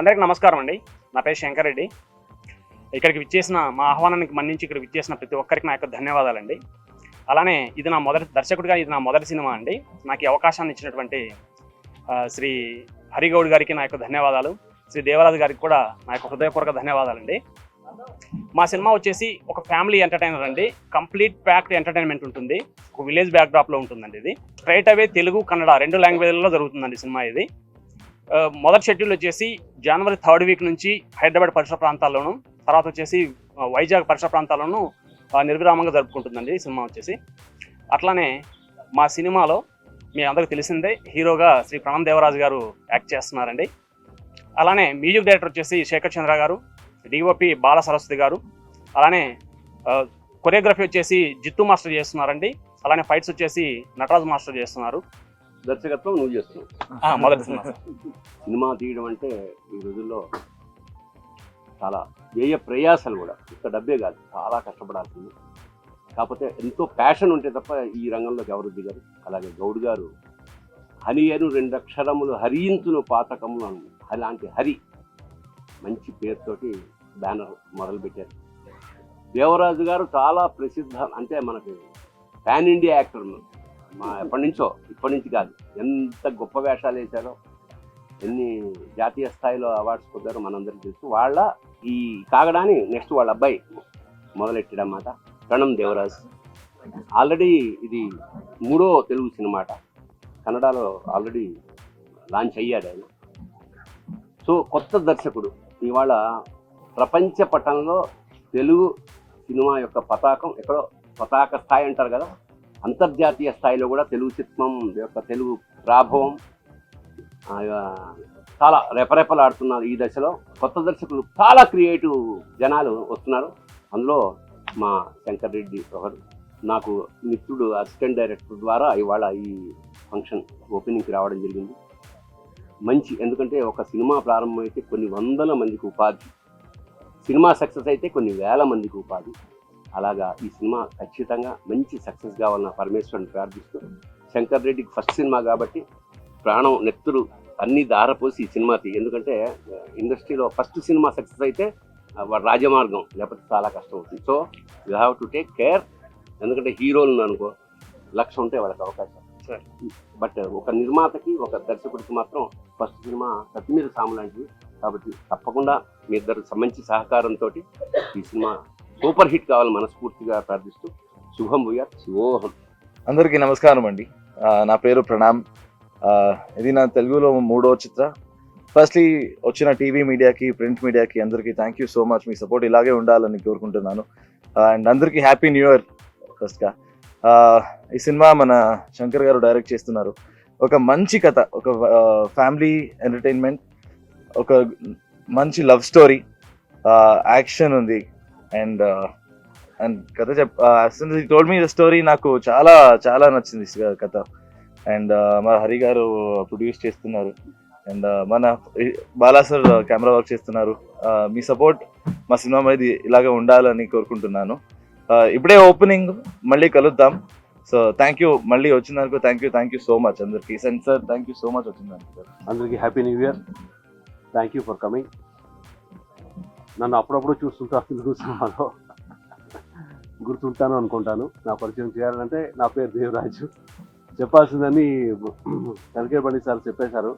అందరికీ నమస్కారం అండి. నా పేరు శంకర్ రెడ్డి. ఇక్కడికి విచ్చేసిన మా ఆహ్వానానికి మన్నించి ఇక్కడ విచ్చేసిన ప్రతి ఒక్కరికి నా యొక్క ధన్యవాదాలండి. అలానే ఇది నా మొదటి దర్శకుడిగా ఇది నా మొదటి సినిమా అండి. నాకు ఈ అవకాశాన్ని ఇచ్చినటువంటి శ్రీ హరిగౌడ్ గారికి నా యొక్క ధన్యవాదాలు. శ్రీ దేవరాజు గారికి కూడా నా యొక్క హృదయపూర్వక ధన్యవాదాలండి. మా సినిమా వచ్చేసి ఒక ఫ్యామిలీ ఎంటర్టైనర్ అండి. కంప్లీట్ ప్యాక్డ్ ఎంటర్టైన్మెంట్ ఉంటుంది. ఒక విలేజ్ బ్యాక్డ్రాప్లో ఉంటుందండి. ఇది స్ట్రైట్ అవే తెలుగు కన్నడ 2 లాంగ్వేజ్లలో జరుగుతుందండి సినిమా. ఇది మొదటి షెడ్యూల్ వచ్చేసి జనవరి 3rd వీక్ నుంచి హైదరాబాద్ పరిసర ప్రాంతాల్లోనూ, తర్వాత వచ్చేసి వైజాగ్ పరిసర ప్రాంతాల్లోనూ నిర్విరామంగా జరుపుకుంటుందండి సినిమా వచ్చేసి. అట్లానే మా సినిమాలో మీ అందరికీ తెలిసిందే హీరోగా శ్రీ ప్రణం దేవరాజు గారు యాక్ట్ చేస్తున్నారండి. అలానే మ్యూజిక్ డైరెక్టర్ వచ్చేసి శేఖర్ చంద్ర గారు, డిఓపి బాల సరస్వతి గారు, అలానే కొరియోగ్రఫీ వచ్చేసి జిత్తు మాస్టర్ చేస్తున్నారండి. అలానే ఫైట్స్ వచ్చేసి నటరాజు మాస్టర్ చేస్తున్నారు. దర్శకత్వం నువ్వు చేస్తున్నావు. మొదటి సినిమా సినిమా తీయడం అంటే ఈ రోజుల్లో చాలా వ్యయ ప్రయాసాలు కూడా, ఇంత డబ్బే కాదు, చాలా కష్టపడాల్సింది. కాకపోతే ఎంతో ప్యాషన్ ఉంటే తప్ప ఈ రంగంలోకి ఎవరు దిగారు. అలాగే గౌడ్ గారు హరి అను 2 అక్షరములు హరించును పాతకములు అను అలాంటి హరి మంచి పేరుతోటి బ్యానర్ మొదలుపెట్టారు. దేవరాజు గారు చాలా ప్రసిద్ధ, అంటే మనకి పాన్ ఇండియా యాక్టర్. ఇప్పటి నుంచి కాదు, ఎంత గొప్ప వేషాలు వేశారో, ఎన్ని జాతీయ స్థాయిలో అవార్డ్స్ పొందారో మనందరికీ తెలుసు. వాళ్ళ ఈ కాగడాని నెక్స్ట్ వాళ్ళ అబ్బాయి మొదలెట్టాడన్నమాట, ప్రణం దేవరాజ్. ఆల్రెడీ ఇది 3వ తెలుగు సినిమా, కన్నడలో ఆల్రెడీ లాంచ్ అయ్యాడు ఆయన. సో కొత్త దర్శకుడు ఇవాళ ప్రపంచ పటంలో తెలుగు సినిమా యొక్క పతాకం ఎక్కడో, పతాక స్థాయి అంటారు కదా, అంతర్జాతీయ స్థాయిలో కూడా తెలుగు చిత్రం యొక్క తెలుగు ప్రాభవం చాలా రెపరెపలాడుతున్నారు. ఈ దశలో కొత్త దర్శకులు చాలా క్రియేటివ్ జనాలు వస్తున్నారు. అందులో మా శంకర్ రెడ్డి ఒకరు, నాకు మిత్రుడు, అసిస్టెంట్ డైరెక్టర్ ద్వారా ఇవాళ ఈ ఫంక్షన్ ఓపెనింగ్కి రావడం జరిగింది. మంచి, ఎందుకంటే ఒక సినిమా ప్రారంభమైతే కొన్ని వందల మందికి ఉపాధి, సినిమా సక్సెస్ అయితే కొన్ని వేల మందికి ఉపాధి. అలాగా ఈ సినిమా ఖచ్చితంగా మంచి సక్సెస్ కావాలన్న పరమేశ్వరుని ప్రార్థిస్తూ, శంకర్ రెడ్డికి ఫస్ట్ సినిమా కాబట్టి ప్రాణం నెత్తురు అన్ని దారపోసి ఈ సినిమా ఎందుకంటే ఇండస్ట్రీలో ఫస్ట్ సినిమా సక్సెస్ అయితే రాజమార్గం, లేకపోతే చాలా కష్టం అవుతుంది. So you have to take care. ఎందుకంటే హీరోలు అనుకో 1,00,000 ఉంటే వాళ్ళకి అవకాశం, బట్ ఒక నిర్మాతకి, ఒక దర్శకుడికి మాత్రం ఫస్ట్ సినిమా కత్తిమీద సాము లాంటిది. కాబట్టి తప్పకుండా మీ ఇద్దరు మంచి సహకారంతో ఈ సినిమా సూపర్ హిట్ కావాలని మనస్ఫూర్తిగా ప్రార్థిస్తూ శుభం భూయాత్. శివోహం. అందరికీ నమస్కారం అండి. నా పేరు ప్రణామ్. ఇది నా తెలుగులో 3వ చిత్ర. ఫస్ట్లీ వచ్చిన టీవీ మీడియాకి, ప్రింట్ మీడియాకి అందరికీ thank you so much. Me support ఇలాగే ఉండాలని కోరుకుంటున్నాను. అండ్ అందరికీ హ్యాపీ న్యూ ఇయర్ ఫస్ట్గా. ఈ సినిమా మన శంకర్ గారు డైరెక్ట్ చేస్తున్నారు. ఒక మంచి కథ, ఒక ఫ్యామిలీ ఎంటర్టైన్మెంట్, ఒక మంచి లవ్ స్టోరీ, యాక్షన్ ఉంది. అండ్ కథ టోల్డ్ మీ ద స్టోరీ. నాకు చాలా చాలా నచ్చింది కథ. అండ్ మన హరి గారు ప్రొడ్యూస్ చేస్తున్నారు. అండ్ మన బాలా సార్ కెమెరా వర్క్ చేస్తున్నారు. మీ సపోర్ట్ మా సినిమా మీద ఇలాగే ఉండాలని కోరుకుంటున్నాను. ఇప్పుడే ఓపెనింగ్, మళ్ళీ కలుద్దాం. సో థ్యాంక్ యూ, మళ్ళీ వచ్చినందుకు థ్యాంక్ యూ సో మచ్ అందరికి. Sir thank you so much వచ్చిందానికి. అందరికీ happy new year. Thank you for coming. నన్ను అప్పుడప్పుడు చూస్తుంటాను తెలుగు సినిమాలో, గుర్తుంటాను అనుకుంటాను. నా పరిచయం చేయాలంటే నా పేరు దేవరాజు. చెప్పాల్సిందని శంకర్ బండి సార్ చెప్పేశారు.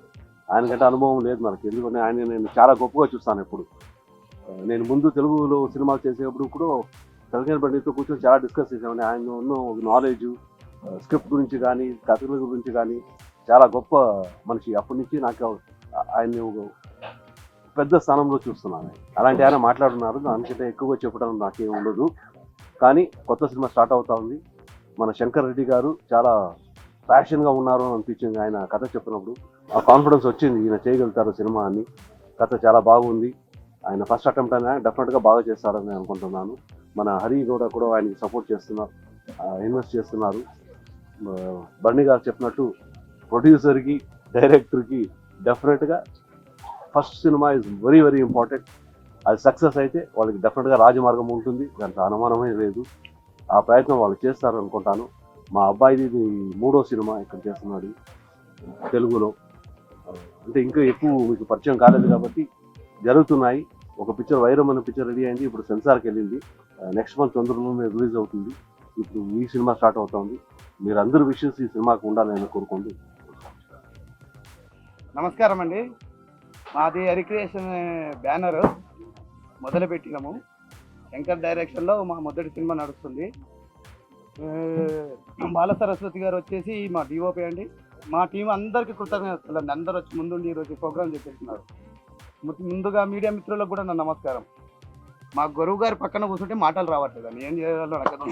ఆయనకంటే అనుభవం లేదు మనకి, ఎందుకంటే ఆయన నేను చాలా గొప్పగా చూస్తాను. ఎప్పుడు నేను ముందు తెలుగులో సినిమాలు చేసేటప్పుడు కూడా శంకర్ బండితో కూర్చొని చాలా డిస్కస్ చేసామని. ఆయన ఉన్న నాలెడ్జ్, స్క్రిప్ట్ గురించి కానీ, కథల గురించి కానీ చాలా గొప్ప మనిషి. అప్పటి నుంచి నాకు ఆయన్ని పెద్ద స్థానంలో చూస్తున్నాను. అలాంటి ఆయన మాట్లాడుతున్నారు. దానికంటే ఎక్కువగా చెప్పడం నాకేం ఉండదు. కానీ కొత్త సినిమా స్టార్ట్ అవుతా ఉంది. మన శంకర్ రెడ్డి గారు చాలా ప్యాషన్గా ఉన్నారు అనిపించింది ఆయన కథ చెప్పినప్పుడు. ఆ కాన్ఫిడెన్స్ వచ్చింది, ఈయన చేయగలుగుతారు సినిమా అని. కథ చాలా బాగుంది. ఆయన ఫస్ట్ అటెంప్ట్ అయినా డెఫినెట్గా బాగా చేస్తారని అనుకుంటున్నాను. మన హరి కూడా ఆయనకి సపోర్ట్ చేస్తున్నారు, ఇన్వెస్ట్ చేస్తున్నారు. బర్ణి గారు చెప్పినట్టు ప్రొడ్యూసర్కి, డైరెక్టర్కి డెఫినెట్గా first cinema is very very important. అది సక్సెస్ అయితే వాళ్ళకి డెఫినెట్గా రాజమార్గం ఉంటుంది, దాంట్లో అనుమానమే లేదు. ఆ ప్రయత్నం వాళ్ళు చేస్తారు అనుకుంటాను. మా అబ్బాయిది ఇది 3వ సినిమా ఇక్కడ చేస్తున్నాడు తెలుగులో. అంటే ఇంకా ఎక్కువ మీకు పరిచయం కాలేదు కాబట్టి జరుగుతున్నాయి. ఒక పిక్చర్ వైరం అనే పిక్చర్ రెడీ అయింది, ఇప్పుడు సెన్సార్కి వెళ్ళింది. నెక్స్ట్ మంత్ తొందరలోనే రిలీజ్ అవుతుంది. ఇప్పుడు ఈ సినిమా స్టార్ట్ అవుతుంది. మీరు అందరూ విషయస్ ఈ సినిమాకు ఉండాలని కోరుకోండి. నమస్కారం అండి. మాది హరిక్రియేషన్ బ్యానర్ మొదలుపెట్టినాము. శంకర్ డైరెక్షన్లో మా మొదటి సినిమా నడుస్తుంది. బాల సరస్వతి గారు వచ్చేసి మా డిఓపి అండి. మా టీం అందరికీ కృతజ్ఞతలు అండి. అందరూ వచ్చి ముందుండి ఈరోజు ప్రోగ్రామ్ చేసేస్తున్నారు. ముందుగా మీడియా మిత్రులకు కూడా నా నమస్కారం. మా గురువు గారి పక్కన కూర్చుంటే మాటలు రావట్లేదండి, ఏం చేయాలో నాకు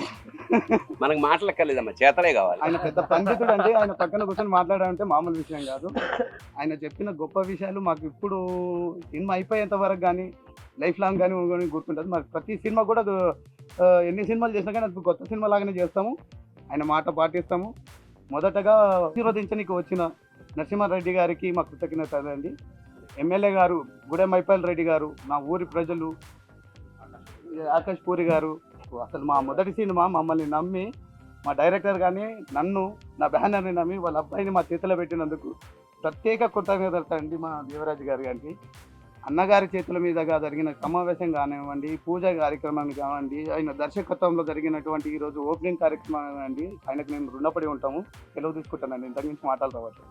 మనకు మాటలక్కర్లేదమ్మా, చేతలే కావాలి. ఆయన పెద్ద పండితుడు అండి. ఆయన పక్కన కూర్చొని మాట్లాడాలంటే మామూలు విషయం కాదు. ఆయన చెప్పిన గొప్ప విషయాలు మాకు ఇప్పుడు సినిమా అయిపోయేంత వరకు కానీ లైఫ్ లాంగ్ కానీ గుర్తుంటుంది. మాకు ప్రతి సినిమా కూడా ఎన్ని సినిమాలు చేసినా కానీ అది కొత్త సినిమా లాగానే చేస్తాము. ఆయన మాట పాటిస్తాము. మొదటగా ఆశీర్వదించడానికి వచ్చిన నరసింహారెడ్డి గారికి మా కృతజ్ఞత అండి. ఎమ్మెల్యే గారు గుడెం మైపాల్ రెడ్డి గారు, నా ఊరి ప్రజలు, ఆకాష్ పూరి గారు, అసలు మా మొదటి సినిమా మమ్మల్ని నమ్మి, మా డైరెక్టర్ కానీ నన్ను, నా బ్యానర్ని నమ్మి వాళ్ళ అబ్బాయిని మా చేతిలో పెట్టినందుకు ప్రత్యేక కృతజ్ఞతలు అండి. మా దేవరాజు గారు గారికి, అన్నగారి చేతుల మీదుగా జరిగిన సమావేశం కానివ్వండి, పూజ కార్యక్రమాన్ని కానివ్వండి, ఆయన దర్శకత్వంలో జరిగినటువంటి ఈరోజు ఓపెనింగ్ కార్యక్రమం కానివ్వండి, ఆయనకు నేను రుణపడి ఉంటాము. సెలవు తీసుకుంటానండి. ఇంతకు మించి మాటలు రావచ్చు.